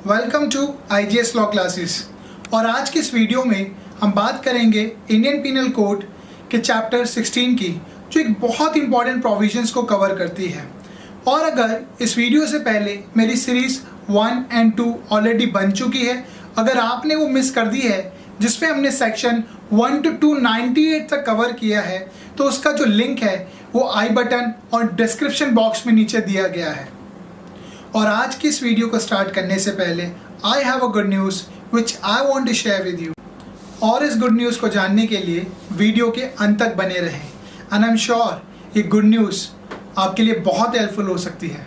Welcome to IGS law classes. और आज की इस वीडियो में हम बात करेंगे इंडियन पीनल कोड के चैप्टर 16 की, जो एक बहुत इंपॉर्टेंट प्रोविजंस को कवर करती है। और अगर इस वीडियो से पहले मेरी सीरीज़ 1 और 2 ऑलरेडी बन चुकी है, अगर आपने वो मिस कर दी है जिसमें हमने सेक्शन 1 to 298 तक कवर किया है, तो उसका जो लिंक है वो आई बटन और डिस्क्रिप्शन बॉक्स में नीचे दिया गया है। और आज की इस वीडियो को स्टार्ट करने से पहले I have a good news which I want to share with you. और इस गुड न्यूज़ को जानने के लिए वीडियो के अंत तक बने रहें एंड आई एम श्योर ये गुड न्यूज़ आपके लिए बहुत हेल्पफुल हो सकती है।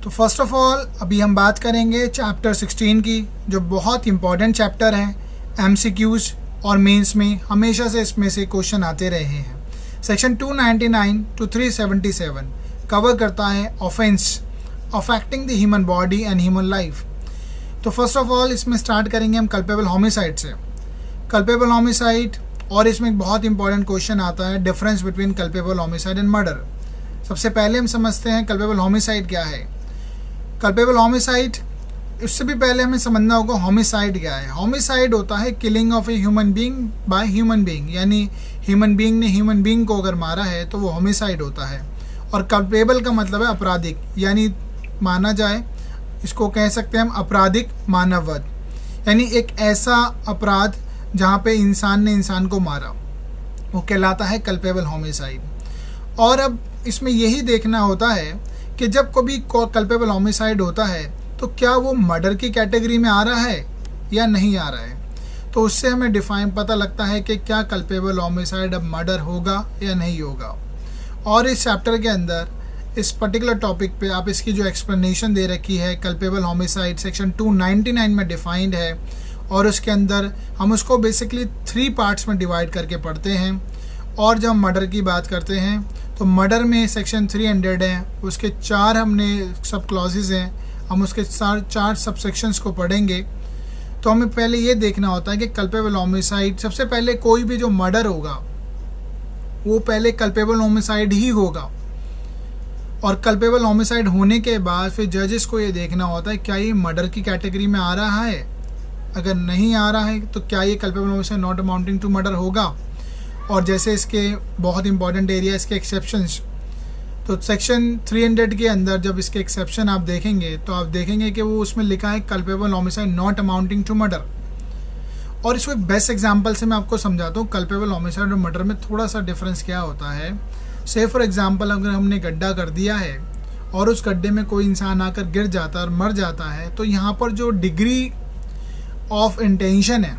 तो फर्स्ट ऑफ ऑल अभी हम बात करेंगे चैप्टर 16 की, जो बहुत इंपॉर्टेंट चैप्टर है। MCQs और मेंस में हमेशा से इसमें से क्वेश्चन आते रहे हैं। सेक्शन 299 to 377 कवर करता है offence affecting the human body and human life. तो फर्स्ट ऑफ ऑल इसमें स्टार्ट करेंगे हम कल्पेबल होमिसाइड से। कल्पेबल होमिसाइड, और इसमें एक बहुत इंपॉर्टेंट क्वेश्चन आता है, difference between culpable homicide and murder. सबसे पहले हम समझते हैं कल्पेबल होमिसाइड क्या है। कल्पेबल होमिसाइड, इससे भी पहले हमें समझना होगा होमिसाइड क्या है। होमिसाइड होता है killing of a human being by human being, यानी ह्यूमन बीइंग ने ह्यूमन बीइंग को अगर मारा है तो वो होमिसाइड होता है। और कल्पेबल का मतलब है आपराधिक, यानी माना जाए इसको कह सकते हैं हम आपराधिक मानववध, यानी एक ऐसा अपराध जहाँ पे इंसान ने इंसान को मारा, वो कहलाता है कल्पेबल होमिसाइड। और अब इसमें यही देखना होता है कि जब कभी कल्पेबल होमिसाइड होता है तो क्या वो मर्डर की कैटेगरी में आ रहा है या नहीं आ रहा है। तो उससे हमें डिफाइन पता लगता है कि क्या कल्पेबल होमिसाइड अब मर्डर होगा या नहीं होगा। और इस चैप्टर के अंदर इस पर्टिकुलर टॉपिक पे आप इसकी जो एक्सप्लेनेशन दे रखी है, कल्पेबल होमिसाइड सेक्शन 299 में डिफाइंड है, और उसके अंदर हम उसको बेसिकली 3 पार्ट्स में डिवाइड करके पढ़ते हैं। और जब मर्डर की बात करते हैं तो मर्डर में सेक्शन 300 है, उसके 4 हमने सब क्लॉजेज हैं, हम उसके 4 सब सेक्शंस को पढ़ेंगे। तो हमें पहले ये देखना होता है कि कल्पेबल होमिसाइड, सबसे पहले कोई भी जो मर्डर होगा वो पहले कल्पेबल होमिसाइड ही होगा। और कल्पेबल होमिसाइड होने के बाद फिर जजेस को ये देखना होता है क्या ये मर्डर की कैटेगरी में आ रहा है। अगर नहीं आ रहा है तो क्या ये culpable homicide not amounting to murder होगा। और जैसे इसके बहुत इंपॉर्टेंट एरिया इसके एक्सेप्शंस, तो सेक्शन 300 के अंदर जब इसके एक्सेप्शन आप देखेंगे तो आप देखेंगे कि वो उसमें लिखा है culpable homicide not amounting to murder. और इसको एक बेस्ट एग्जांपल से मैं आपको समझाता हूँ कल्पेबल होमिसाइड और मर्डर में थोड़ा सा डिफरेंस क्या होता है। से फॉर एग्जांपल अगर हमने गड्ढा कर दिया है और उस गड्ढे में कोई इंसान आकर गिर जाता है और मर जाता है, तो यहाँ पर जो डिग्री ऑफ इंटेंशन है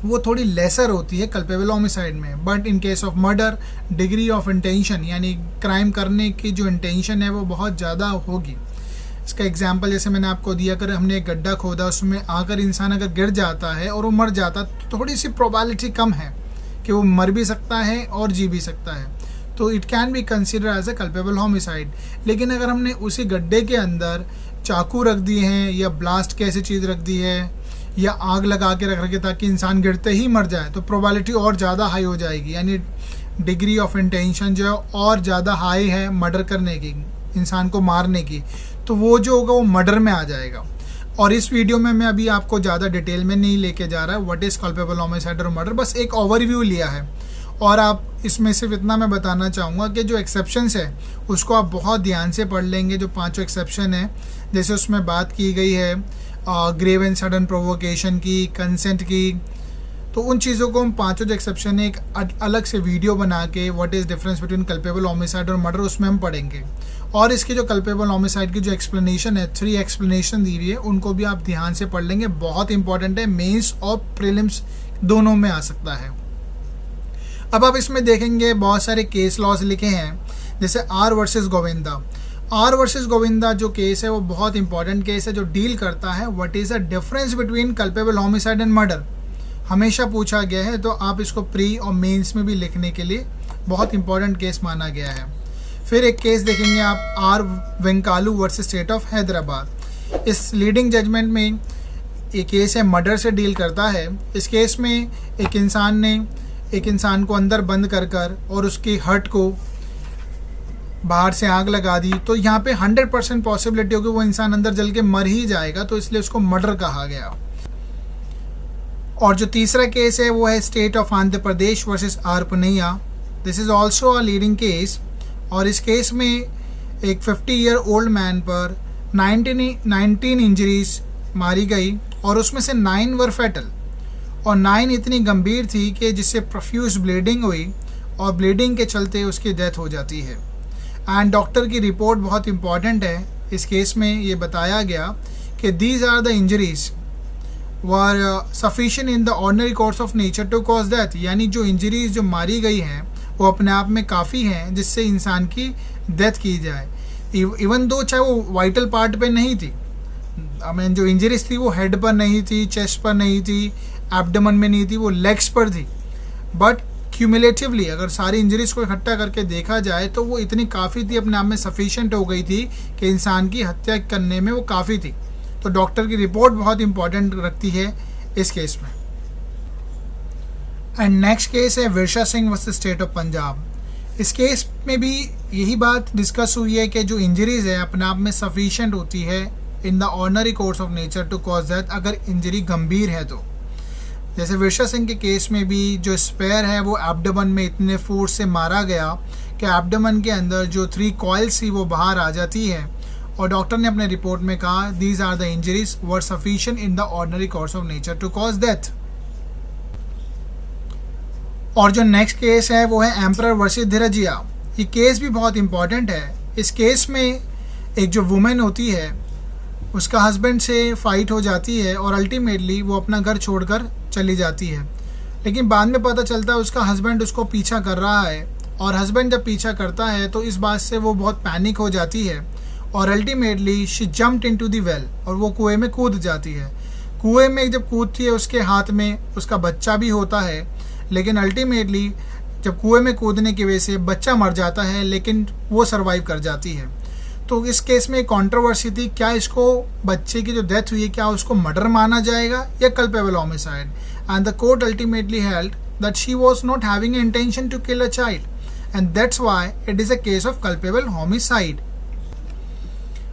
वो थोड़ी लेसर होती है कल्पेबल होमिसाइड में। But in case of murder degree of intention, यानी क्राइम करने की जो इंटेंशन है वो बहुत ज़्यादा होगी। इसका एग्जांपल जैसे मैंने आपको दिया, अगर हमने एक गड्ढा खोदा, उसमें आकर इंसान अगर गिर जाता है और वो मर जाता तो थोड़ी सी प्रोबेबिलिटी कम है कि वो मर भी सकता है और जी भी सकता है, तो it can be consider as a culpable homicide. लेकिन अगर हमने उसी गड्ढे के अंदर चाकू रख दिए हैं या ब्लास्ट की ऐसी चीज़ रख दी है या आग लगा के रख रखे ताकि इंसान गिरते ही मर जाए, तो प्रोबेबिलिटी और ज़्यादा हाई हो जाएगी, यानी डिग्री ऑफ इंटेंशन जो है और ज़्यादा हाई है मर्डर करने की, इंसान को मारने की, तो वो जो होगा वो मर्डर में आ जाएगा। और इस वीडियो में मैं अभी आपको ज़्यादा डिटेल में नहीं लेके जा रहा है व्हाट इज़ कल्पेबल होमिसाइड और मर्डर, बस एक ओवरव्यू लिया है। और आप इसमें सिर्फ इतना मैं बताना चाहूँगा कि जो एक्सेप्शंस है उसको आप बहुत ध्यान से पढ़ लेंगे। जो 5 एक्सेप्शन है, जैसे उसमें बात की गई है ग्रेव एंड सडन प्रोवोकेशन की, कंसेंट की, तो उन चीज़ों को हम 5 जो एक्सेप्शन है एक अलग से वीडियो बना के what is difference between culpable homicide और मर्डर उसमें हम पढ़ेंगे। और इसकी जो कल्पेबल होमिसाइड की जो एक्सप्लेनेशन है, 3 एक्सप्लेनेशन दी हुई है, उनको भी आप ध्यान से पढ़ लेंगे, बहुत इंपॉर्टेंट है, मेंस और प्रीलिम्स दोनों में आ सकता है। अब आप इसमें देखेंगे बहुत सारे केस लॉज लिखे हैं, जैसे R versus Govinda. R versus Govinda जो केस है वो बहुत इंपॉर्टेंट केस है, जो डील करता है what is the difference between culpable homicide and murder. हमेशा पूछा गया है, तो आप इसको प्री और मेंस में भी लिखने के लिए बहुत इंपॉर्टेंट केस माना गया है। फिर एक केस देखेंगे आप, R Venkalu versus state of Hyderabad. इस लीडिंग जजमेंट में एक केस है, मर्डर से डील करता है। इस केस में एक इंसान ने एक इंसान को अंदर बंद कर और उसकी हर्ट को बाहर से आग लगा दी, तो यहाँ पे 100% पॉसिबिलिटी होगी वो इंसान अंदर जल के मर ही जाएगा, तो इसलिए उसको मर्डर कहा गया। और जो तीसरा केस है वो है state of Andhra Pradesh versus R Punnaiah. This is also a leading case, और इस केस में एक 50 ईयर ओल्ड मैन पर 19 इंजरीज मारी गई, और उसमें से 9 वर फैटल, और 9 इतनी गंभीर थी कि जिससे प्रोफ्यूज ब्लीडिंग हुई, और ब्लीडिंग के चलते उसकी डेथ हो जाती है। एंड डॉक्टर की रिपोर्ट बहुत इंपॉर्टेंट है। इस केस में ये बताया गया कि these are the injuries were sufficient in the ordinary course of nature to cause death, यानी जो इंजरीज जो मारी गई हैं वो अपने आप में काफ़ी हैं जिससे इंसान की डेथ की जाए, इवन दो चाहे वो वाइटल पार्ट पे नहीं थी। आई मीन जो इंजरीज थी वो हेड पर नहीं थी, चेस्ट पर नहीं थी, एब्डोमेन में नहीं थी, वो लेग्स पर थी। बट क्यूमुलेटिवली अगर सारी इंजरीज को इकट्ठा करके देखा जाए तो वो इतनी काफ़ी थी, अपने आप में सफिशिएंट हो गई थी कि इंसान की हत्या करने में वो काफ़ी थी। तो डॉक्टर की रिपोर्ट बहुत इंपॉर्टेंट रखती है इस केस में। एंड नेक्स्ट केस है Virsa Singh versus state of Punjab. इस केस में भी यही बात डिस्कस हुई है कि जो इंजरीज है अपने आप में सफिशिएंट होती है in the ordinary course of nature to cause death, अगर इंजरी गंभीर है तो। जैसे विरसा सिंह के केस में भी जो स्पेयर है वो एब्डोमेन में इतने फोर्स से मारा गया कि एब्डोमेन के अंदर जो 3 कॉइल्स थी वो बाहर आ जाती है, और डॉक्टर ने अपने रिपोर्ट में कहा these are the injuries were sufficient in the ordinary course of nature to cause death. और जो नेक्स्ट केस है वो है एम्परर वर्सेस धीरजिया। ये केस भी बहुत इंपॉर्टेंट है। इस केस में एक जो वुमेन होती है उसका हस्बैंड से फाइट हो जाती है, और अल्टीमेटली वो अपना घर छोड़कर चली जाती है, लेकिन बाद में पता चलता है उसका हस्बैंड उसको पीछा कर रहा है, और हस्बैंड जब पीछा करता है तो इस बात से वो बहुत पैनिक हो जाती है, और ultimately she jumped into the well, और वो कुएं में कूद जाती है। कुएं में जब कूदती है उसके हाथ में उसका बच्चा भी होता है, लेकिन अल्टीमेटली जब कुएं में कूदने की वजह से बच्चा मर जाता है, लेकिन वो सर्वाइव कर जाती है। तो इस केस में कंट्रोवर्सी थी, क्या इसको बच्चे की जो डेथ हुई है क्या उसको मर्डर माना जाएगा या culpable homicide, and the court ultimately held that she was not having intention to kill a child, and that's why it is a case of culpable homicide.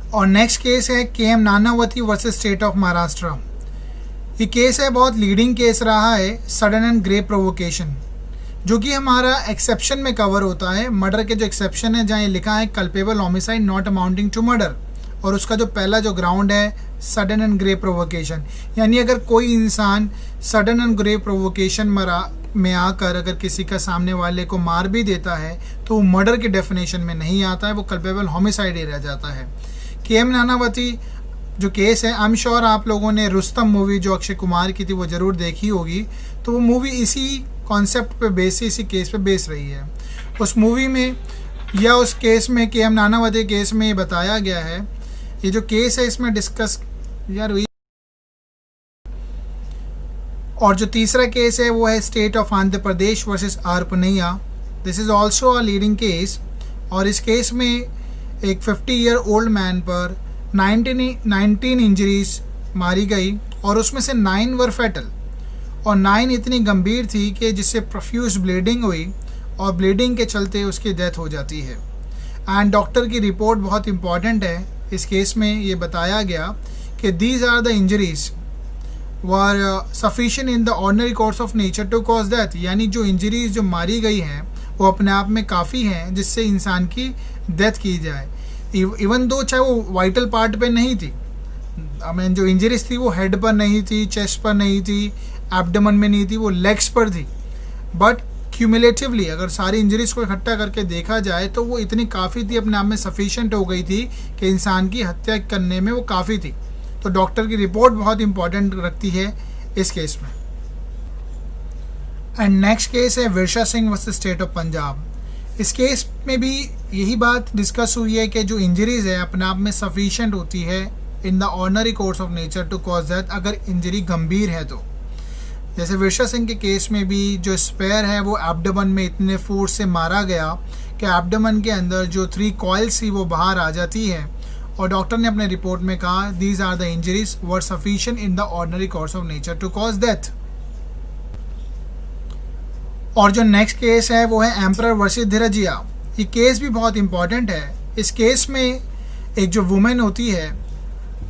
और नेक्स्ट केस है KM Nanavati versus state of Maharashtra. ये case है बहुत leading case रहा है, sudden and grave provocation, जो कि हमारा एक्सेप्शन में कवर होता है। मर्डर के जो एक्सेप्शन है जहाँ ये लिखा है culpable homicide not amounting to murder, और उसका जो पहला जो ग्राउंड है सडन एंड ग्रेव प्रोवोकेशन, यानी अगर कोई इंसान सडन एंड ग्रेव प्रोवोकेशन में आकर अगर किसी का सामने वाले को मार भी देता है तो वो मर्डर के डेफिनेशन में नहीं आता है, वो कल्पेबल होमिसाइड ही रह जाता है। KM नानावती जो केस है, आई एम श्योर आप लोगों ने रुस्तम मूवी जो अक्षय कुमार की थी वो ज़रूर देखी होगी, तो वो मूवी इसी कॉन्सेप्ट पे बेस, इसी केस पे बेस रही है। उस मूवी में या उस केस में KM नानावती केस में बताया गया है, ये जो केस है इसमें डिस्कस यार हुई। और जो तीसरा केस है वो है state of Andhra Pradesh versus R Punnaiah. This is also a leading case, और इस केस में एक 50 ईयर ओल्ड मैन पर 19 इंजरीज मारी गई, और उसमें से 9 वर फैटल, और 9 इतनी गंभीर थी कि जिससे प्रोफ्यूज ब्लीडिंग हुई, और ब्लीडिंग के चलते उसकी डेथ हो जाती है। एंड डॉक्टर की रिपोर्ट बहुत इंपॉर्टेंट है। इस केस में ये बताया गया कि these are the injuries were sufficient in the ordinary course of nature to cause death, यानी जो इंजरीज जो मारी गई हैं वो अपने आप में काफ़ी हैं जिससे इंसान की डेथ की जाए, इवन दो चाहे वो वाइटल पार्ट पे नहीं थी। आई मीन जो इंजरीज थी वो हेड पर नहीं थी, चेस्ट पर नहीं थी, एब्डोमेन में नहीं थी, वो लेग्स पर थी। बट क्यूमुलेटिवली अगर सारी इंजरीज को इकट्ठा करके देखा जाए तो वो इतनी काफ़ी थी, अपने आप में सफिशिएंट हो गई थी कि इंसान की हत्या करने में वो काफ़ी थी। तो डॉक्टर की रिपोर्ट बहुत इंपॉर्टेंट रखती है इस केस में। एंड नेक्स्ट केस है Virsa Singh versus state of Punjab. इस केस में भी यही बात डिस्कस हुई है कि जो इंजरीज है अपने आप में सफिशिएंट होती है in the ordinary course of nature to cause death, अगर इंजरी गंभीर है तो। जैसे विरसा सिंह के केस में भी जो स्पेयर है वो एब्डोमेन में इतने फोर्स से मारा गया कि एब्डोमेन के अंदर जो 3 कॉइल्स थी वो बाहर आ जाती है, और डॉक्टर ने अपने रिपोर्ट में कहा these are the injuries were sufficient in the ordinary course of nature to cause death. और जो नेक्स्ट केस है वो है एम्परर वर्सेस धीरजिया। ये केस भी बहुत इम्पॉर्टेंट है। इस केस में एक जो वुमेन होती है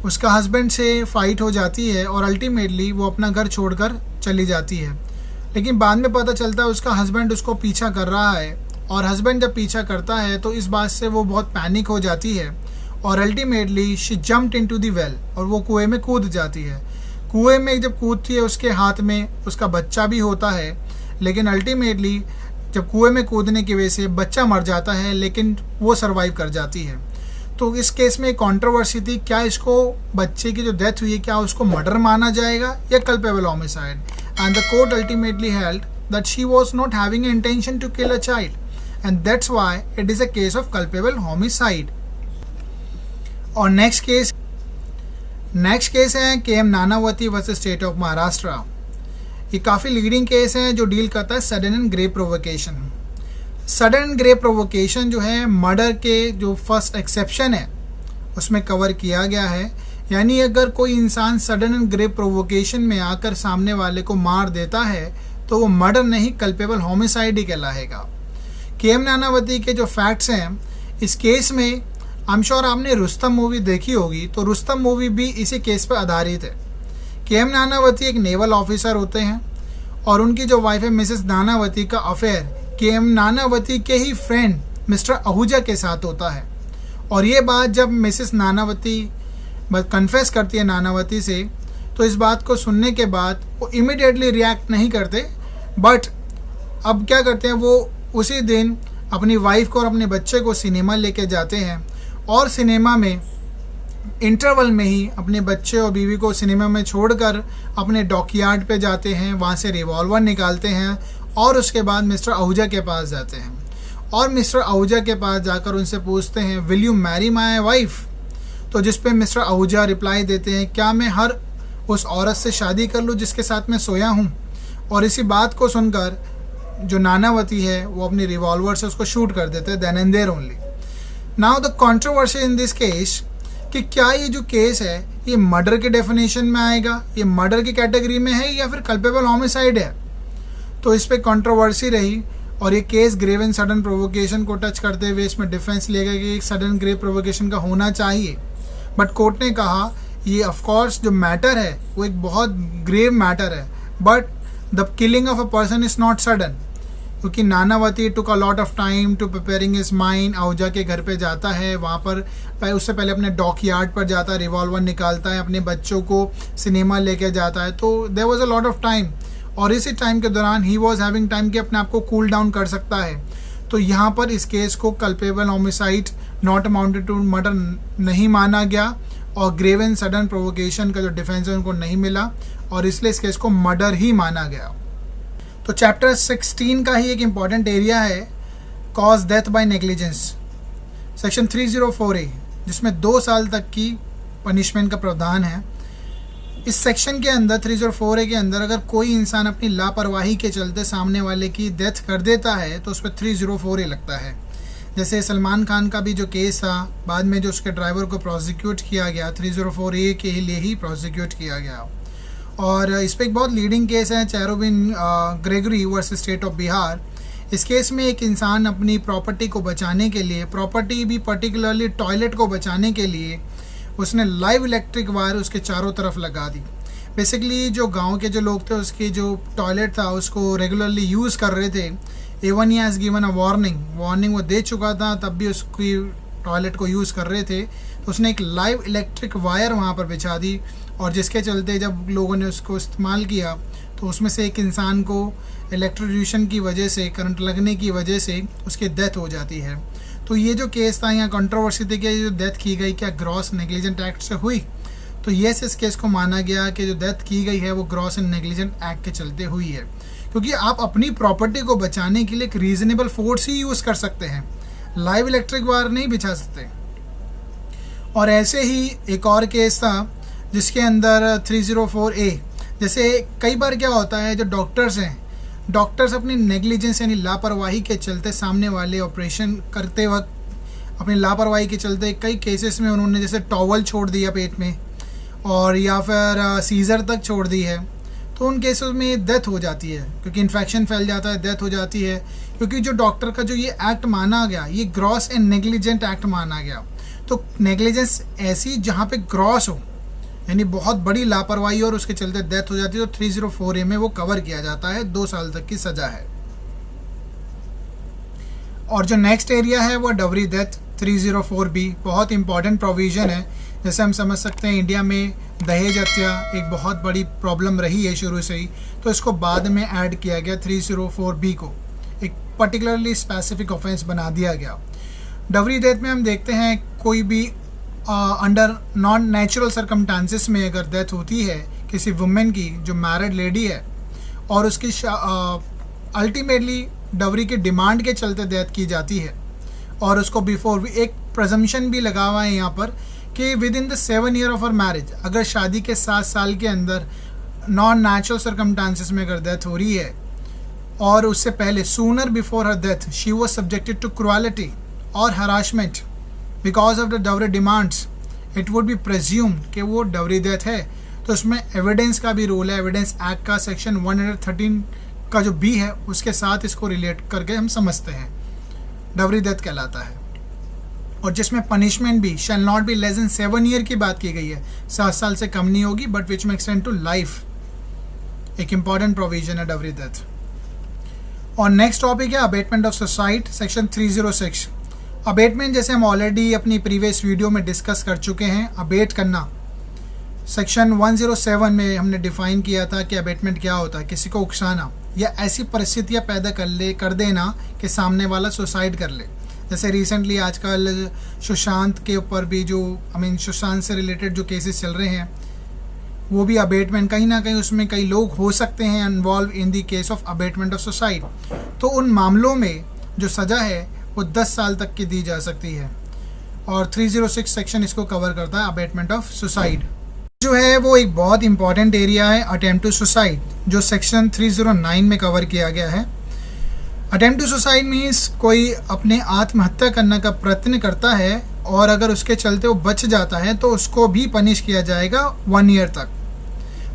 उसका हस्बैंड से फ़ाइट हो जाती है और अल्टीमेटली वो अपना घर छोड़कर चली जाती है, लेकिन बाद में पता चलता है उसका हस्बैंड उसको पीछा कर रहा है, और हस्बैंड जब पीछा करता है तो इस बात से वो बहुत पैनिक हो जाती है और ultimately she jumped into the well, और वो कुएं में कूद जाती है। कुएं में जब कूदती है उसके हाथ में उसका बच्चा भी होता है, लेकिन अल्टीमेटली जब कुएं में कूदने की वजह से बच्चा मर जाता है, लेकिन वो सर्वाइव कर जाती है। तो इस केस में एक कंट्रोवर्सी थी, क्या इसको बच्चे की जो डेथ हुई है क्या उसको मर्डर माना जाएगा या culpable homicide, and the court ultimately held that she was not having intention to kill a child and that's why it is a case of culpable homicide. और नेक्स्ट केस है KM Nanavati versus state of Maharashtra. ये काफ़ी leading case है जो deal करता है sudden and grave provocation. Sudden and grave provocation जो है मर्डर के जो फर्स्ट एक्सेप्शन है उसमें कवर किया गया है, यानी अगर कोई इंसान सडन एंड ग्रेव प्रोवोकेशन में आकर सामने वाले को मार देता है तो वो मर्डर नहीं कल्पेबल होमिसाइड ही कहलाएगा। KM नानावती के जो फैक्ट्स हैं इस केस में, आई एम श्योर आपने रुस्तम मूवी देखी होगी, तो रुस्तम मूवी भी इसी केस पर आधारित है। KM नानावती एक नेवल ऑफिसर होते हैं और उनकी जो वाइफ है मिसेस नानावती का अफेयर KM नानावती के ही फ्रेंड मिस्टर आहूजा के साथ होता है। और ये बात जब मिसेस नानावती कन्फेस करती है नानावती से, तो इस बात को सुनने के बाद वो इमीडिएटली रिएक्ट नहीं करते, बट अब क्या करते हैं, वो उसी दिन अपनी वाइफ को और अपने बच्चे को सिनेमा लेके जाते हैं और सिनेमा में इंटरवल में ही अपने बच्चे और बीवी को सिनेमा में छोड़कर अपने डॉकयार्ड पे जाते हैं, वहाँ से रिवॉल्वर निकालते हैं और उसके बाद मिस्टर आहूजा के पास जाते हैं और मिस्टर आहूजा के पास जाकर उनसे पूछते हैं will you Mary my wife. तो जिस पे मिस्टर आहूजा रिप्लाई देते हैं क्या मैं हर उस औरत से शादी कर लूँ जिसके साथ मैं सोया हूँ। और इसी बात को सुनकर जो नानावती है वो अपनी रिवॉल्वर से उसको शूट कर देते हैं, then and there only. Now the controversy in this case कि क्या ये जो केस है ये मर्डर के डेफिनेशन में आएगा, ये मर्डर की कैटेगरी में है या फिर कल्पेबल होमिसाइड है। तो इस पर कंट्रोवर्सी रही और ये case grave and sudden provocation को टच करते हुए इसमें डिफेंस लिया गया कि सडन ग्रेव प्रोवोकेशन का होना चाहिए, बट कोर्ट ने कहा ये ऑफकोर्स जो मैटर है वो एक बहुत ग्रेव मैटर है, but the killing of a person is not sudden, क्योंकि Nanavati took a lot of time to preparing his mind. Ahuja के घर पे जाता है, वहाँ पर उससे पहले अपने डॉकयार्ड पर जाता है, रिवॉल्वर निकालता है, अपने बच्चों को सिनेमा लेके जाता है, तो there was a lot of time और इसी टाइम के दौरान ही वॉज हैविंग टाइम कि अपने आप को कूल डाउन कर सकता है। तो यहाँ पर इस केस को culpable homicide not amounted to murder नहीं माना गया और ग्रेव एंड सडन प्रोवोकेशन का जो डिफेंस है उनको नहीं मिला और इसलिए इस केस को मर्डर ही माना गया। तो चैप्टर 16 का ही एक इम्पॉर्टेंट एरिया है cause death by negligence, section 304A, जिसमें 2 साल तक की पनिशमेंट का प्रावधान है। इस सेक्शन के अंदर 304A के अंदर अगर कोई इंसान अपनी लापरवाही के चलते सामने वाले की डेथ कर देता है तो उस पर 304A लगता है। जैसे सलमान खान का भी जो केस था, बाद में जो उसके ड्राइवर को प्रोसिक्यूट किया गया 304A के लिए ही प्रोसिक्यूट किया गया। और इस पर एक बहुत लीडिंग केस है Cherubin Gregory versus state of Bihar. इस केस में एक इंसान अपनी प्रॉपर्टी को बचाने के लिए, प्रॉपर्टी भी पर्टिकुलरली टॉयलेट को बचाने के लिए, उसने लाइव इलेक्ट्रिक वायर उसके चारों तरफ लगा दी। बेसिकली जो गांव के जो लोग थे उसके जो टॉयलेट था उसको रेगुलरली यूज़ कर रहे थे। Even he has given a warning वो दे चुका था, तब भी उसकी टॉयलेट को यूज़ कर रहे थे, तो उसने एक लाइव इलेक्ट्रिक वायर वहाँ पर बिछा दी और जिसके चलते जब लोगों ने उसको इस्तेमाल किया तो उसमें से एक इंसान को इलेक्ट्रोक्यूशन की वजह से, करंट लगने की वजह से उसकी डेथ हो जाती है। तो ये जो केस था यहाँ कंट्रोवर्सी थी कि जो डेथ की गई क्या ग्रॉस नेग्लिजेंट एक्ट से हुई, तो येस इस केस को माना गया कि जो डेथ की गई है वो ग्रॉस एंड नेग्लिजेंट एक्ट के चलते हुई है, क्योंकि आप अपनी प्रॉपर्टी को बचाने के लिए एक रीजनेबल फोर्स ही यूज़ कर सकते हैं, लाइव इलेक्ट्रिक वायर नहीं बिछा सकते। और ऐसे ही एक और केस था जिसके अंदर 304A, जैसे कई बार क्या होता है जो डॉक्टर्स हैं, डॉक्टर्स अपनी नेग्लिजेंस यानी लापरवाही के चलते सामने वाले ऑपरेशन करते वक्त अपनी लापरवाही के चलते कई केसेस में उन्होंने जैसे टॉवल छोड़ दिया पेट में और या फिर सीज़र तक छोड़ दी है। तो उन केसेस में डेथ हो जाती है, क्योंकि इन्फेक्शन फैल जाता है, डेथ हो जाती है, क्योंकि जो डॉक्टर का जो ये एक्ट माना गया, ये ग्रॉस एंड नेग्लिजेंट एक्ट माना गया। तो नेग्लिजेंस ऐसी जहाँ पे ग्रॉस हो, यानी बहुत बड़ी लापरवाही और उसके चलते डेथ हो जाती है, तो 304A में वो कवर किया जाता है, 2 साल तक की सज़ा है। और जो नेक्स्ट एरिया है वो डवरी डेथ 304B, बहुत इंपॉर्टेंट प्रोविज़न है। जैसे हम समझ सकते हैं इंडिया में दहेज हत्या एक बहुत बड़ी प्रॉब्लम रही है शुरू से ही, तो इसको बाद में ऐड किया गया 304B को, एक पर्टिकुलरली स्पेसिफिक ऑफेंस बना दिया गया। डवरी डेथ में हम देखते हैं कोई भी अंडर नॉन नेचुरल सर्कमस्टांसेस में अगर डेथ होती है किसी वुमेन की जो मैरिड लेडी है और उसकी अल्टीमेटली डवरी की डिमांड के चलते डेथ की जाती है, और उसको बिफोर एक प्रजम्पशन भी लगा हुआ है यहाँ पर कि with in the 7 year of her marriage, अगर शादी के 7 साल के अंदर नॉन नेचुरल सर्कमस्टांसेस में अगर डेथ हो रही है और उससे पहले sooner before her death she was subjected to cruelty और harassment because of the dowry demands, it would be presumed कि वो डवरी डेथ है। तो उसमें एविडेंस का भी रोल है। एविडेंस एक्ट का सेक्शन 113 का जो बी है उसके साथ इसको रिलेट करके हम समझते हैं डवरी डेथ कहलाता है। और जिसमें पनिशमेंट भी शैल not be less then 7 year की बात की गई है, 7 साल से कम नहीं होगी, but which may extend to life. एक इंपॉर्टेंट प्रोविजन है डवरी डेथ। और नेक्स्ट टॉपिक है abetment of suicide, section 306। Abetment जैसे हम ऑलरेडी अपनी प्रीवियस वीडियो में डिस्कस कर चुके हैं। अबेट करना सेक्शन 107 में हमने डिफाइन किया था कि अबेटमेंट क्या होता है, किसी को उकसाना या ऐसी परिस्थितियां पैदा कर देना कि सामने वाला सुसाइड कर ले। जैसे रिसेंटली आजकल सुशांत के ऊपर भी जो सुशांत से रिलेटेड जो केसेस चल रहे हैं वो भी अबेटमेंट कहीं ना कहीं उसमें कई लोग हो सकते हैं involve in the case of abetment of suicide. तो उन मामलों में जो सज़ा है वो 10 साल तक की दी जा सकती है, और 306 सेक्शन इसको कवर करता है अबेटमेंट ऑफ सुसाइड। जो है वो एक बहुत इंपॉर्टेंट एरिया है अटेम्प्ट टू सुसाइड, जो सेक्शन 309 में कवर किया गया है। अटेम्प्ट टू सुसाइड मीन्स कोई अपने आत्महत्या करने का प्रयत्न करता है और अगर उसके चलते वो बच जाता है तो उसको भी पनिश किया जाएगा 1 ईयर तक।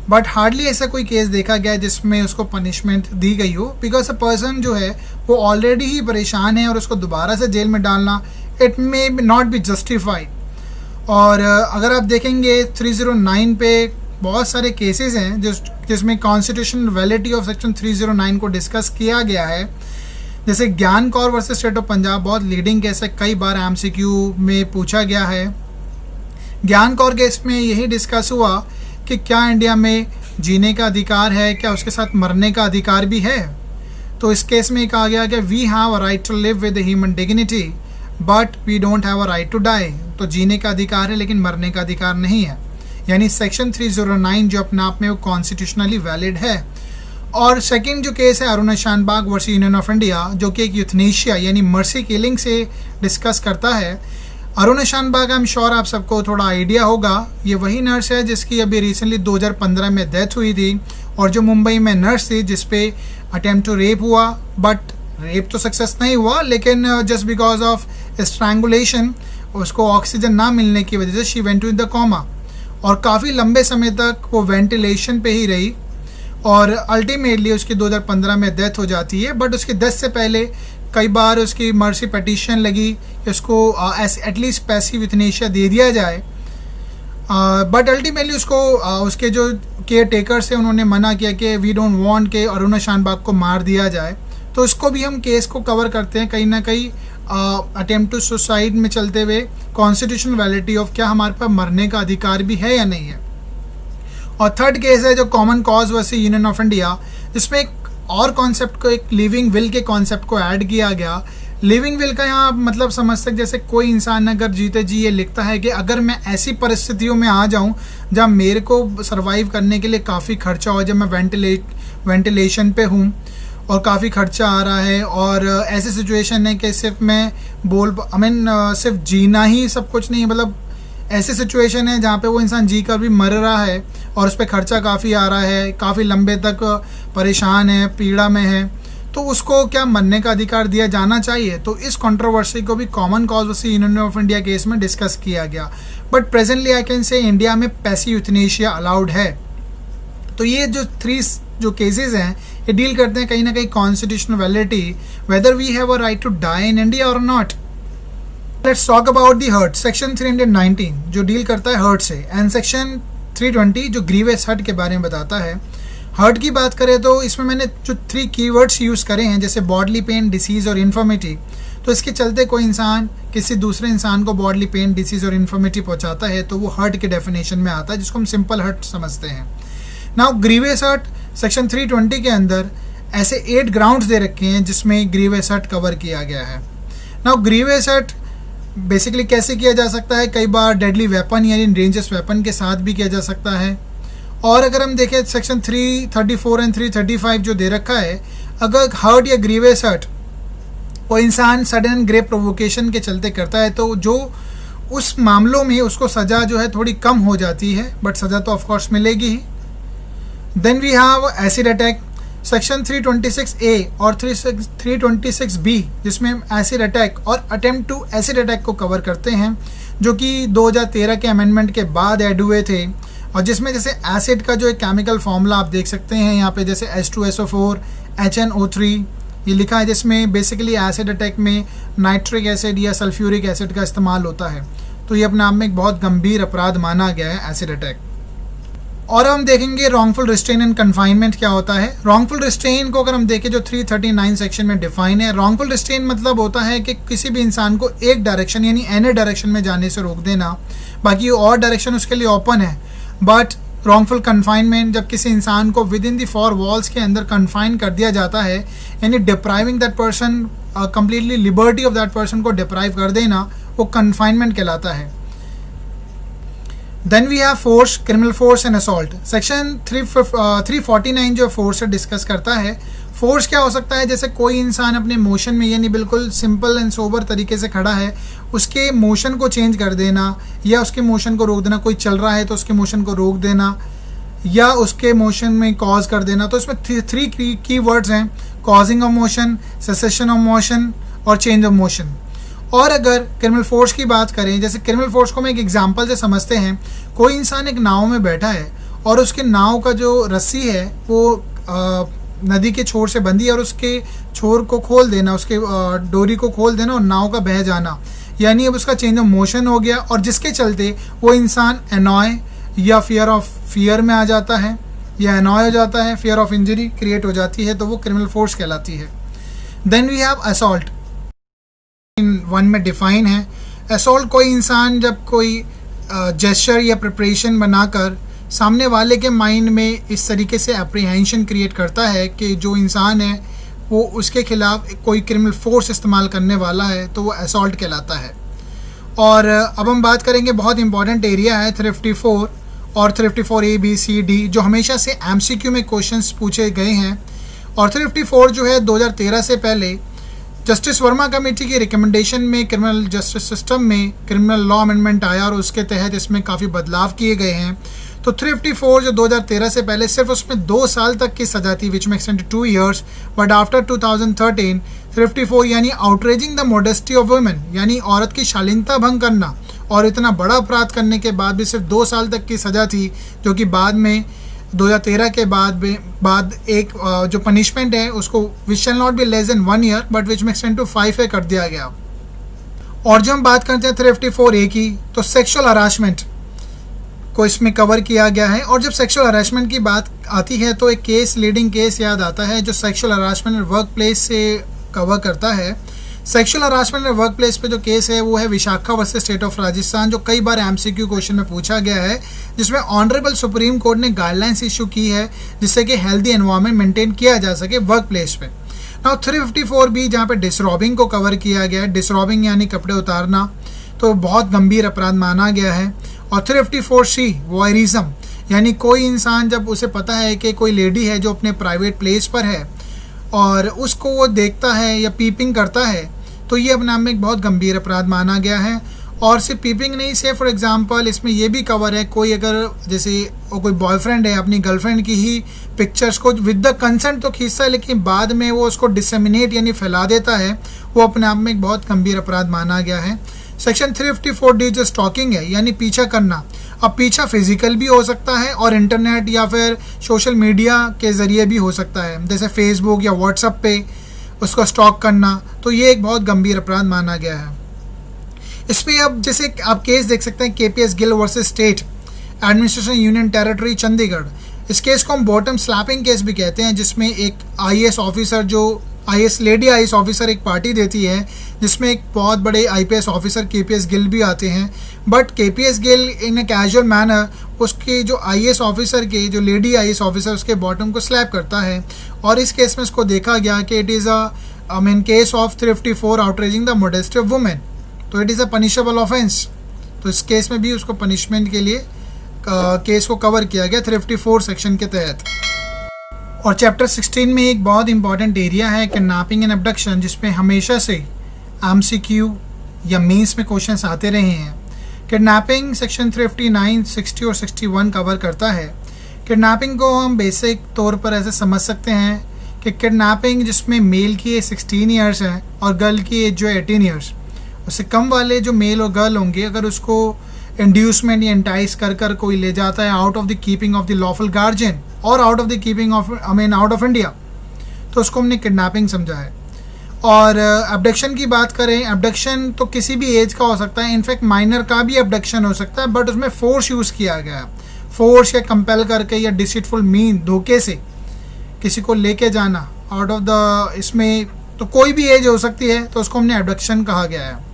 बट हार्डली ऐसा कोई केस देखा गया जिसमें उसको पनिशमेंट दी गई हो, बिकॉज अ पर्सन जो है वो ऑलरेडी ही परेशान है और उसको दोबारा से जेल में डालना it may not be justified. और अगर आप देखेंगे 309 पे बहुत सारे केसेस हैं जिसमें कॉन्स्टिट्यूशनल वैलिडिटी ऑफ सेक्शन 309 को डिस्कस किया गया है। जैसे ज्ञान Kaur versus state of Punjab बहुत लीडिंग केस है, कई बार MCQ में पूछा गया है। ज्ञान कौर केस में यही डिस्कस हुआ कि क्या इंडिया में जीने का अधिकार है, क्या उसके साथ मरने का अधिकार भी है। तो इस केस में कहा गया कि we have a right to live with human dignity but we don't have a right to die. तो जीने का अधिकार है लेकिन मरने का अधिकार नहीं है, यानी सेक्शन 309 जो अपने आप में वो कॉन्स्टिट्यूशनली वैलिड है। और सेकंड जो केस है Aruna Shanbaug versus Union of India, जो कि एक यूथनेशिया यानी मर्सी किलिंग से डिस्कस करता है। Aruna Shanbaug I am sure आप सबको थोड़ा आइडिया होगा, ये वही नर्स है जिसकी अभी रिसेंटली 2015 में डेथ हुई थी, और जो मुंबई में नर्स थी जिसपे अटेम्प्ट टू रेप हुआ, बट रेप तो सक्सेस नहीं हुआ, लेकिन जस्ट बिकॉज ऑफ स्ट्रैंगुलेशन उसको ऑक्सीजन ना मिलने की वजह से she went to in the coma, और काफ़ी लंबे समय तक वो वेंटिलेशन पे ही रही और अल्टीमेटली उसकी 2015 में डेथ हो जाती है। बट उसकी डेथ से पहले कई बार उसकी मर्सी पटिशन लगी कि उसको एटलीस्ट पैसिव यूथनेशिया दे दिया जाए, बट अल्टीमेटली उसको उसके जो केयर टेकर्स हैं उन्होंने मना किया कि वी डोंट वांट कि अरुणा शानबाग को मार दिया जाए। तो इसको भी हम केस को कवर करते हैं कहीं ना कहीं अटेम्प्ट टू सुसाइड में चलते हुए कॉन्स्टिट्यूशनल वैलिडिटी ऑफ क्या हमारे पास मरने का अधिकार भी है या नहीं है। और थर्ड केस है जो common cause versus Union of India, जिसमें एक और कॉन्सेप्ट को, एक लिविंग विल के कॉन्सेप्ट को ऐड किया गया। लिविंग विल का यहाँ मतलब समझ सकते जैसे कोई इंसान अगर जीते जी ये लिखता है कि अगर मैं ऐसी परिस्थितियों में आ जाऊँ जब मेरे को सर्वाइव करने के लिए काफ़ी खर्चा हो, जब मैं वेंटिलेशन पे हूँ और काफ़ी खर्चा आ रहा है, और ऐसी सिचुएशन है कि सिर्फ मैं सिर्फ जीना ही सब कुछ नहीं, मतलब ऐसी सिचुएशन है जहाँ पे वो इंसान जी कर भी मर रहा है और उस पर खर्चा काफ़ी आ रहा है, काफ़ी लंबे तक परेशान है, पीड़ा में है, तो उसको क्या मरने का अधिकार दिया जाना चाहिए। तो इस कंट्रोवर्सी को भी common cause versus Union of India case में डिस्कस किया गया। But presently I can say India में पैसिव यूथनेशिया अलाउड है। तो ये जो 3 जो केसेस हैं ये डील करते हैं कहीं ना कहीं constitutional validity, whether we have a right to die in India और not. Let's talk about the hurt. Section 319 जो डील करता है हर्ट से, एंड सेक्शन 320 जो ग्रीवियस हर्ट के बारे में बताता है। हर्ट की बात करें तो इसमें मैंने जो 3 कीवर्ड्स यूज़ करे हैं, जैसे बॉडली पेन, डिसीज़ और इन्फर्मिटी। तो इसके चलते कोई इंसान किसी दूसरे इंसान को बॉडली पेन, डिसीज़ और इन्फर्मिटी पहुंचाता है तो वो हर्ट के डेफिनेशन में आता है, जिसको हम सिंपल हर्ट समझते हैं। नाउ ग्रीवियस हर्ट सेक्शन 320 के अंदर ऐसे 8 ग्राउंड्स दे रखे हैं जिसमें ग्रीवियस हर्ट कवर किया गया है। नाउ ग्रीवियस हर्ट बेसिकली कैसे किया जा सकता है, कई बार डेडली वेपन यानी डेंजरस वेपन के साथ भी किया जा सकता है। और अगर हम देखें सेक्शन 334 एंड 335 जो दे रखा है, अगर हर्ट या ग्रीवियस हर्ट कोई इंसान सडन ग्रेव प्रोवोकेशन के चलते करता है तो जो उस मामलों में उसको सज़ा जो है थोड़ी कम हो जाती है, बट सज़ा तो ऑफकोर्स मिलेगी ही। Then we have acid attack section 326A और 326B, जिसमें हम एसिड अटैक और अटेम्प्ट टू एसिड अटैक को कवर करते हैं, जो कि 2013 के अमेंडमेंट के बाद ऐड हुए थे। और जिसमें जैसे एसिड का जो एक केमिकल फॉर्मूला आप देख सकते हैं यहाँ पे, जैसे H2SO4 HNO3 ये लिखा है, जिसमें बेसिकली एसिड अटैक में नाइट्रिक एसिड या सल्फ्यूरिक एसिड का इस्तेमाल होता है। तो ये अपने आप में एक बहुत गंभीर अपराध माना गया है एसिड अटैक। और हम देखेंगे रॉन्गफुल रिस्ट्रेन एंड कन्फाइनमेंट क्या होता है। रॉन्गफुल रिस्ट्रेन को अगर हम देखें जो 339 सेक्शन में डिफाइन है, रॉन्गफुल रिस्ट्रेन मतलब होता है कि किसी भी इंसान को एक डायरेक्शन यानी एनी डायरेक्शन में जाने से रोक देना, बाकी और डायरेक्शन उसके लिए ओपन है। बट रॉन्गफुल कन्फाइनमेंट जब किसी इंसान को विद इन दी 4 वॉल्स के अंदर कन्फाइन कर दिया जाता है, यानी depriving that person completely liberty of that person को डिप्राइव कर देना, वो कन्फाइनमेंट कहलाता है। Then we have force, criminal force and assault. Section 349 जो फोर्स से डिस्कस करता है। फोर्स क्या हो सकता है, जैसे कोई इंसान अपने मोशन में यानी बिल्कुल सिंपल एंड सोबर तरीके से खड़ा है, उसके मोशन को चेंज कर देना या उसके मोशन को रोक देना। कोई चल रहा है तो उसके मोशन को रोक देना या उसके मोशन में कॉज कर देना। तो इसमें 3 की वर्ड्स हैं, causing of motion, cessation of motion और चेंज ऑफ मोशन। और अगर क्रिमिनल फोर्स की बात करें, जैसे क्रिमिनल फोर्स को हम एक एग्जांपल से समझते हैं। कोई इंसान एक नाव में बैठा है और उसके नाव का जो रस्सी है वो नदी के छोर से बंधी है, और उसके छोर को खोल देना, उसके डोरी को खोल देना और नाव का बह जाना, यानी अब उसका चेंज ऑफ मोशन हो गया, और जिसके चलते वो इंसान एनॉय या फियर में आ जाता है या एनॉय हो जाता है, फियर ऑफ इंजरी क्रिएट हो जाती है, तो वो क्रिमिनल फोर्स कहलाती है। देन वी हैव असॉल्ट, इन 1 में डिफाइन है। असॉल्ट कोई इंसान जब कोई जेस्चर या प्रिपरेशन बनाकर सामने वाले के माइंड में इस तरीके से अप्रीहेंशन क्रिएट करता है कि जो इंसान है वो उसके खिलाफ कोई क्रिमिनल फोर्स इस्तेमाल करने वाला है, तो वो असॉल्ट कहलाता है। और अब हम बात करेंगे, बहुत इंपॉर्टेंट एरिया है 354 और 354A B C D, जो हमेशा से MCQ में क्वेश्चंस पूछे गए हैं। और 354 जो है 2013 से पहले जस्टिस वर्मा कमेटी की रिकमेंडेशन में क्रिमिनल जस्टिस सिस्टम में क्रिमिनल लॉ अमेंडमेंट आया और उसके तहत इसमें काफ़ी बदलाव किए गए हैं। तो 354 जो 2013 से पहले सिर्फ उसमें 2 साल तक की सज़ा थी, विच में एक्सटेंडेड 2 years, बट आफ्टर 2013 354 यानी outraging the modesty of women, यानी औरत की शालीनता भंग करना, और इतना बड़ा अपराध करने के बाद भी सिर्फ 2 साल तक की सज़ा थी, जो कि बाद में 2013 के बाद एक जो पनिशमेंट है उसको which shall not be less than 1 year but which may extend to 5 year कर दिया गया। और जब हम बात करते हैं 354A की, तो सेक्सुअल हरासमेंट को इसमें कवर किया गया है। और जब सेक्सुअल हरासमेंट की बात आती है तो एक केस, लीडिंग केस याद आता है जो सेक्सुअल हरासमेंट वर्क प्लेस से कवर करता है। सेक्सुअल हरासमेंट वर्क प्लेस पे जो केस है वो है Vishakha versus state of Rajasthan, जो कई बार MCQ क्वेश्चन में पूछा गया है, जिसमें ऑनरेबल सुप्रीम कोर्ट ने गाइडलाइंस इशू की है जिससे कि हेल्दी एनवायरनमेंट मेंटेन किया जा सके वर्क प्लेस पे। नाउ 354B जहाँ पे डिसरॉबिंग को कवर किया गया है, डिसरॉबिंग यानी कपड़े उतारना, तो बहुत गंभीर अपराध माना गया है। और 354C वॉयरिज्म, यानी कोई इंसान जब उसे पता है कि कोई लेडी है जो अपने प्राइवेट प्लेस पर है और उसको वो देखता है या पीपिंग करता है, तो ये अपने आप में एक बहुत गंभीर अपराध माना गया है। और सिर्फ पीपिंग नहीं, से फॉर एग्जांपल इसमें ये भी कवर है, कोई अगर जैसे कोई बॉयफ्रेंड है अपनी गर्लफ्रेंड की ही पिक्चर्स को विद द कंसेंट तो खींचता है, लेकिन बाद में वो उसको डिसेमिनेट यानी फैला देता है, वो अपने आप में एक बहुत गंभीर अपराध माना गया है। सेक्शन 354D जो स्टॉकिंग है यानी पीछा करना, अब पीछा फिजिकल भी हो सकता है और इंटरनेट या फिर सोशल मीडिया के ज़रिए भी हो सकता है, जैसे फेसबुक या व्हाट्सएप पे उसको स्टॉक करना, तो ये एक बहुत गंभीर अपराध माना गया है। इस पर अब जैसे आप केस देख सकते हैं, KPS Gill versus state administration union territory Chandigarh. इस केस को हम बॉटम स्लैपिंग केस भी कहते हैं, जिसमें एक IAS ऑफिसर, जो लेडी IAS ऑफिसर एक पार्टी देती है, जिसमें एक बहुत बड़े IPS ऑफिसर KPS गिल भी आते हैं, but KPS Gill in a casual manner उसके जो IAS ऑफिसर के, जो लेडी IAS ऑफिसर उसके बॉटम को स्लैप करता है। और इस केस में इसको देखा गया कि it is in case of 354 outraging the modesty of women, तो it is a punishable offence. तो इस केस में भी उसको पनिशमेंट के लिए केस को कवर किया गया 354 सेक्शन के तहत। और चैप्टर 16 में एक बहुत इंपॉर्टेंट एरिया है किडनैपिंग एंड अबडक्शन, जिसपे हमेशा से MCQ या मेंस में क्वेश्चंस आते रहे हैं। किडनैपिंग सेक्शन 359, 60 और 61 कवर करता है। किडनैपिंग को हम बेसिक तौर पर ऐसे समझ सकते हैं कि किडनैपिंग जिसमें मेल की एज 16 ईयर्स है और गर्ल की एज जो है 18 ईयर्स, उससे कम वाले जो मेल और गर्ल होंगे, अगर उसको इंड्यूसमेंट या एंटाइस कर कोई ले जाता है out of the keeping of the lawful guardian और out of the keeping of out of India, तो उसको हमने किडनैपिंग समझा है। और अबडक्शन की बात करें, अबडक्शन तो किसी भी एज का हो सकता है, इनफैक्ट माइनर का भी अबडक्शन हो सकता है, बट उसमें फोर्स यूज़ किया गया है, फोर्स या कंपेल करके या डिसीटफुल मीन, धोखे से किसी को लेके जाना आउट ऑफ द, इसमें तो कोई भी एज हो सकती है, तो उसको हमने अबडक्शन कहा गया है।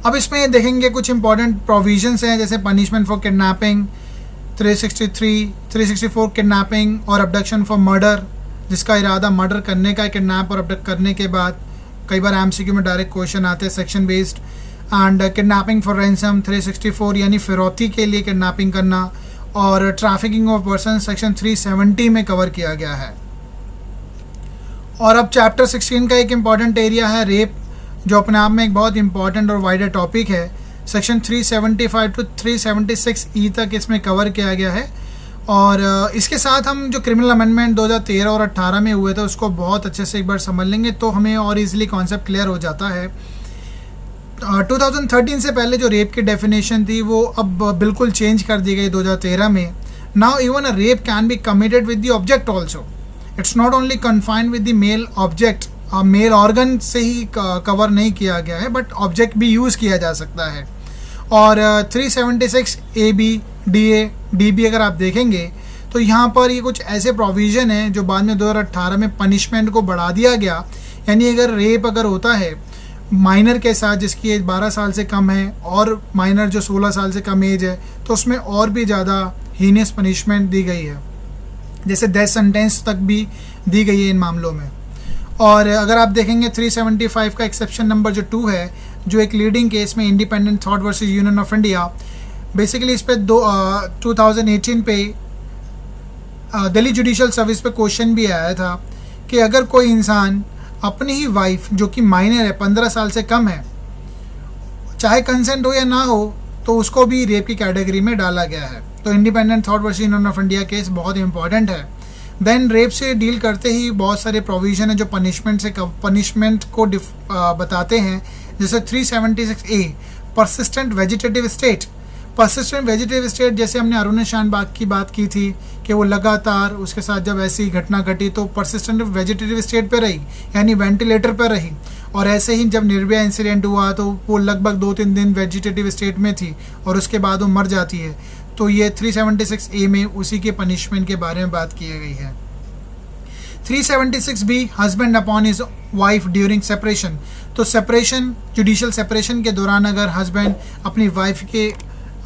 अब इसमें देखेंगे कुछ इंपॉर्टेंट प्रोविजंस हैं, जैसे पनिशमेंट फॉर किडनैपिंग 363, 364 किडनैपिंग और अबडक्शन फॉर मर्डर, जिसका इरादा मर्डर करने का, किडनैप और अबडक्ट करने के बाद। कई बार MCQ में डायरेक्ट क्वेश्चन आते हैं section based. And kidnapping for ransom 364 यानी फिरौती के लिए किडनैपिंग करना, और ट्रैफिकिंग ऑफ पर्सन सेक्शन 370 में कवर किया गया है। और अब चैप्टर 16 का एक इम्पॉर्टेंट एरिया है रेप, जो अपने आप में एक बहुत इंपॉर्टेंट और वाइडर टॉपिक है। सेक्शन 375 टू 376E तक इसमें कवर किया गया है। और इसके साथ हम जो क्रिमिनल अमेंडमेंट 2013 और 18 में हुए थे उसको बहुत अच्छे से एक बार समझ लेंगे, तो हमें और इजीली कॉन्सेप्ट क्लियर हो जाता है। 2013 से पहले जो रेप की डेफिनेशन थी वो अब बिल्कुल चेंज कर दी गई 2013 में। Now even a rape can be committed with the object also, it's not only confined with the male object, male organ से ही कवर नहीं किया गया है, बट ऑब्जेक्ट भी यूज़ किया जा सकता है। और 376 AB, DA, DB अगर आप देखेंगे तो यहाँ पर ये कुछ ऐसे प्रोविज़न हैं जो बाद में 2018 में पनिशमेंट को बढ़ा दिया गया। यानी अगर रेप अगर होता है माइनर के साथ जिसकी एज 12 साल से कम है और माइनर जो 16 साल से कम एज है, तो उसमें और भी ज़्यादा हीनियस पनिशमेंट दी गई है, जैसे डेथ सेंटेंस तक भी दी गई है इन मामलों में। और अगर आप देखेंगे 375 का एक्सेप्शन नंबर जो 2 है, जो एक लीडिंग केस में independent thought versus Union of India, basically इस पे 2018 पे दिल्ली जुडिशल सर्विस पे क्वेश्चन भी आया था कि अगर कोई इंसान अपनी ही वाइफ जो कि माइनर है, 15 साल से कम है, चाहे कंसेंट हो या ना हो, तो उसको भी रेप की कैटेगरी में डाला गया है। तो independent thought versus Union of India case बहुत इंपॉर्टेंट है। देन रेप से डील करते ही बहुत सारे प्रोविज़न है जो पनिशमेंट को बताते हैं, जैसे 376A persistent vegetative state. Persistent vegetative state जैसे हमने अरुण शान बाग की बात की थी कि वो लगातार उसके साथ जब ऐसी घटना घटी तो परसिस्टेंट वेजिटेटिव स्टेट पे रही, यानी वेंटिलेटर पर रही। और ऐसे ही जब निर्भया इंसिडेंट हुआ तो वो लगभग 2-3 दिन वेजिटेटिव स्टेट में थी और उसके बाद वो मर जाती है। तो ये 376A में उसी के पनिशमेंट के बारे में बात की गई है। 376B husband upon his wife during separation. तो सेपरेशन, जुडिशियल सेपरेशन के दौरान अगर हस्बैंड अपनी वाइफ के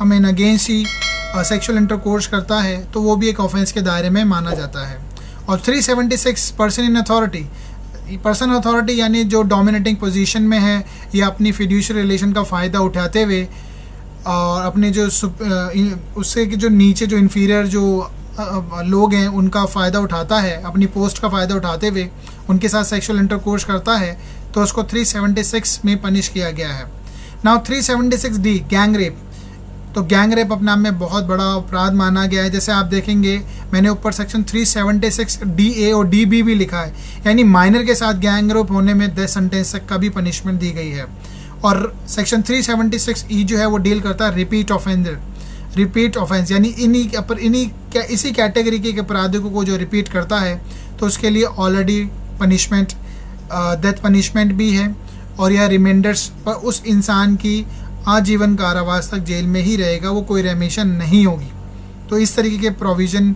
अगेंस्ट ही सेक्सुअल इंटरकोर्स करता है तो वो भी एक ऑफेंस के दायरे में माना जाता है। और 376 person in authority. Person authority यानी जो डोमिनेटिंग पोजीशन में है या अपनी फिड्यूशियल रिलेशन का फ़ायदा उठाते हुए और अपने जो उससे जो नीचे जो इन्फीरियर जो लोग हैं उनका फ़ायदा उठाता है, अपनी पोस्ट का फ़ायदा उठाते हुए उनके साथ सेक्सुअल इंटरकोर्स करता है, तो उसको 376 में पनिश किया गया है। Now 376D gang rape. तो गैंग रेप अपने आप में बहुत बड़ा अपराध माना गया है। जैसे आप देखेंगे मैंने ऊपर सेक्शन 376DA और DB भी लिखा है, यानी माइनर के साथ गैंग रेप होने में 10 सेंटेंस तक का भी पनिशमेंट दी गई है। और सेक्शन 376E जो है वो डील करता है रिपीट ऑफेंडर। रिपीट ऑफेंस यानी इसी कैटेगरी के अपराधियों को जो रिपीट करता है तो उसके लिए ऑलरेडी पनिशमेंट डेथ पनिशमेंट भी है और यह रिमाइंडर्स पर उस इंसान की आजीवन कारावास तक जेल में ही रहेगा, वो कोई रेमिशन नहीं होगी। तो इस तरीके के प्रोविज़न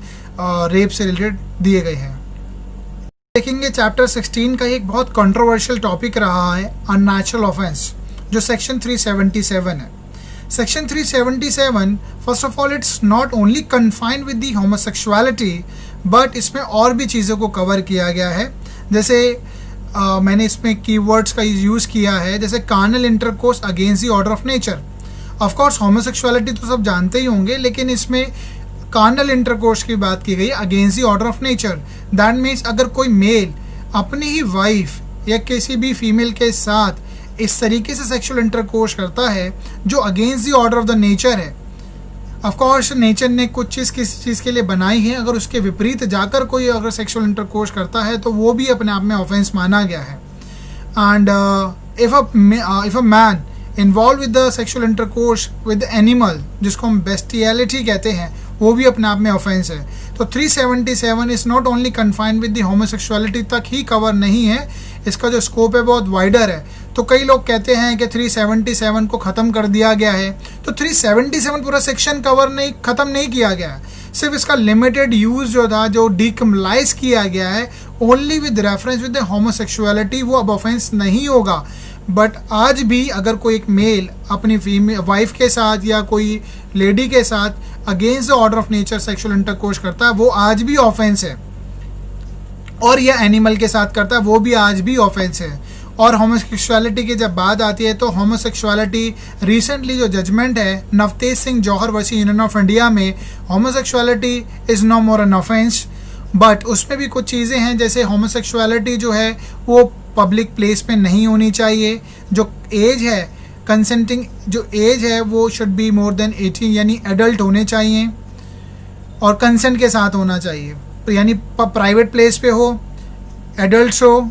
रेप से रिलेटेड दिए गए हैं। देखेंगे चैप्टर 16 का एक बहुत कंट्रोवर्शियल टॉपिक रहा है अननेचुरल ऑफेंस, जो सेक्शन 377 है। Section 377 first of all it's not only confined with the homosexuality but इसमें और भी चीज़ों को कवर किया गया है। जैसे मैंने इसमें कीवर्ड्स का यूज़ किया है, जैसे carnal intercourse against the order of nature. Of course homosexuality तो सब जानते ही होंगे, लेकिन इसमें कार्नल इंटरकोर्स की बात की गई against the order of nature. That means अगर कोई मेल अपनी ही वाइफ या किसी भी फीमेल के साथ इस तरीके से सेक्सुअल इंटरकोर्स करता है जो against the order of the nature है। ऑफ कोर्स नेचर ने कुछ चीज़ किसी चीज़ के लिए बनाई है, अगर उसके विपरीत जाकर कोई अगर सेक्सुअल इंटरकोर्स करता है तो वो भी अपने आप में ऑफेंस माना गया है। And if a man involve with the sexual intercourse with animal, जिसको हम बेस्टियलिटी कहते हैं, वो भी अपने आप में ऑफेंस है। तो 377 is not only confined with the homosexuality तक ही कवर नहीं है, इसका जो स्कोप है बहुत वाइडर है। तो कई लोग कहते हैं कि 377 को ख़त्म कर दिया गया है, तो 377 पूरा सेक्शन ख़त्म नहीं किया गया है, सिर्फ इसका लिमिटेड यूज़ जो था, जो डिक्रिमिनलाइज किया गया है only with reference with the homosexuality, वो अब ऑफेंस नहीं होगा। बट आज भी अगर कोई एक मेल अपनी फीमेल वाइफ के साथ या कोई लेडी के साथ against the order of nature sexual intercourse करता है, वो आज भी ऑफेंस है। और यह एनिमल के साथ करता है, वो भी आज भी ऑफेंस है। और होमोसेक्सुअलिटी की जब बात आती है तो होमोसेक्सुअलिटी रिसेंटली जो जजमेंट है Navtej Singh Johar versus Union of India में, homosexuality is no more an offence, but उसमें भी कुछ चीज़ें हैं, जैसे होमोसेक्सुअलिटी जो है वो पब्लिक प्लेस पे नहीं होनी चाहिए। जो एज है कंसेंटिंग जो एज है वो शुड बी मोर देन 18 यानी एडल्ट होने चाहिए और कंसेंट के साथ होना चाहिए, यानी प्राइवेट प्लेस पे हो, एडल्ट हो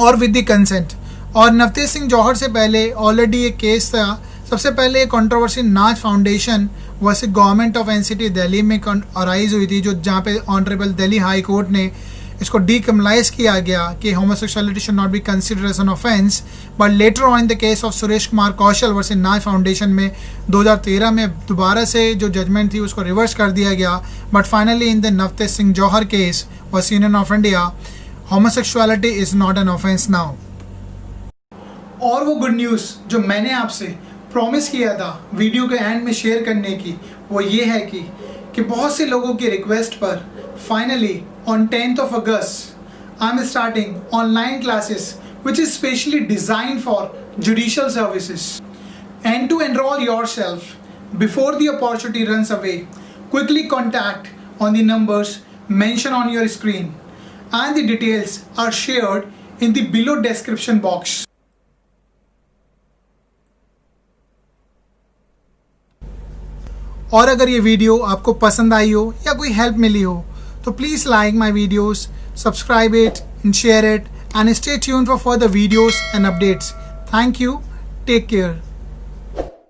और विद द कंसेंट। और नवतेज सिंह जौहर से पहले ऑलरेडी एक केस था, सबसे पहले एक कंट्रोवर्सी नाज foundation versus government of NCT Delhi में अराइज हुई थी, जो जहाँ पे ऑनरेबल दिल्ली हाई कोर्ट ने इसको डिक्रिमिनलाइज किया गया कि homosexuality should not be considered as an offence. But later on in the case of Suresh Kumar Kaushal versus Naz Foundation में 2013 में दोबारा से जो जजमेंट थी उसको रिवर्स कर दिया गया। But finally in the Navtej Singh Johar case versus Union of India, homosexuality is not an offense now। और वो गुड न्यूज़ जो मैंने आपसे प्रॉमिस किया था वीडियो के एंड में शेयर करने की, वो ये है कि बहुत से लोगों की रिक्वेस्ट पर finally on 10th of August I am starting online classes which is specially designed for judicial services। And to enroll yourself before the opportunity runs away, quickly contact on the numbers mentioned on your screen and the details are shared in the below description box। और अगर ये video आपको पसंद आई हो या कोई help मिली हो तो please like my videos, subscribe it and share it and stay tuned for further videos and updates। Thank you, take care।